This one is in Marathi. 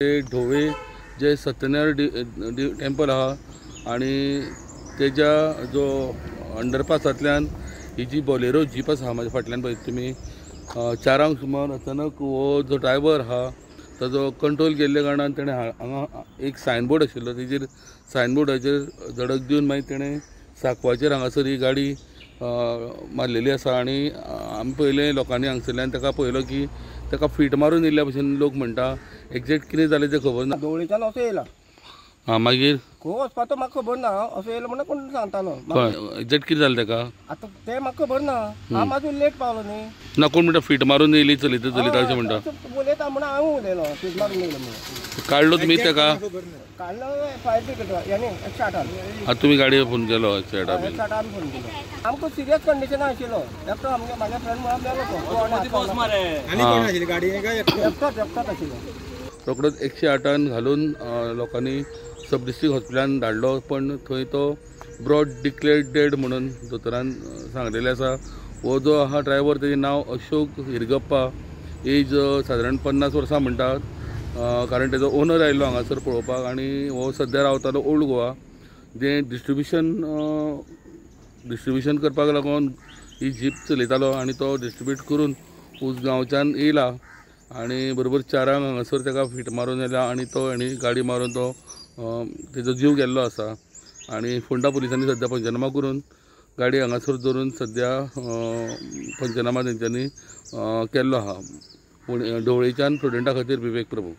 ढोवे जे सत्यनारायण टेम्पल आहा आणि तेजा जो अंडरपासांतल्यान ही जी बोलेरो जीप आसा म्हाज्या फाटल्यान पळय तुमी 4 सुमार अचानक हो जो ड्रायव्हर आहा ताजो कंट्रोल गेल्ले कारणान तेणें हांगा एक सायनबोर्ड आशिल्लो तेजेर सायनबोर्डाचेर धडक दिवन मागीर तेणें सांकवाळचेर हांगासर ही गाडी मारलेली आसा आणि आमी पळयलें लोकांनी हांगसरल्यान ताका पळयलो की ताका फीट मारून येयल्ल्या भशेन लोक म्हणटा एक्झॅक्ट कितें जालें तें खबर ना धवळेच्यान असो येयला मागीर खंय वचपाचो म्हाका खबर ना असो येयलो म्हणून कोण सांगतालो एक्झॅक्ट कितें जालें ताका आतां तें म्हाका खबर ना हांव मागीर लेट पावलो न्ही ना कोण म्हणटा फीट मारून येयली चलयता चलयता अशें म्हणटा उलयता म्हणून हांव उलयलो फीट मारून येयलो म्हणून काडलो तुमी ताका काडलो फायर ब्रिगेड यानी 108 आतां तुमी गाडये फोन केलो 108 आमी फोन केलो आमकां सिरियस कंडिशन आशिल्लो एकटो आमगे म्हाज्या फ्रेंड म्हणून मेलो एकटोच आशिल्लो रोखडोच 108 घालून लोकांनी सब डिस्ट्रिक्ट हॉस्पिटलान धाडलो पण थंय तो ब्रॉड डिक्लेअर्ड डेड म्हणून दोतोरान सांगलेलें आसा हो जो आहा ड्रायव्हर तेजें नांव अशोक हिरगप्पा एज सादारण 50 वर्सां म्हणटात कारण तेजो ओनर आयिल्लो हांगासर पळोवपाक आनी हो सद्या रावतालो ओल्ड गोवा जे डिस्ट्रिब्युशन करपाक लागून ही जीप चलयतालो आनी तो डिस्ट्रिब्यूट करून उसगांवच्यान येयला आणि बरोबर 4 हांगासर ताका फीट मारून येयला आणि तो आनी गाडी मारून तो तेजो जीव गेल्लो आसा आणि फोंडा पुलिसांनी सद्या पंचनामा करून गाडी हांगासर दवरून सद्या पंचनामा तेंच्यांनी केल्लो आहा ढवळेच्यान स्टुडंटा खातीर विवेक प्रभू।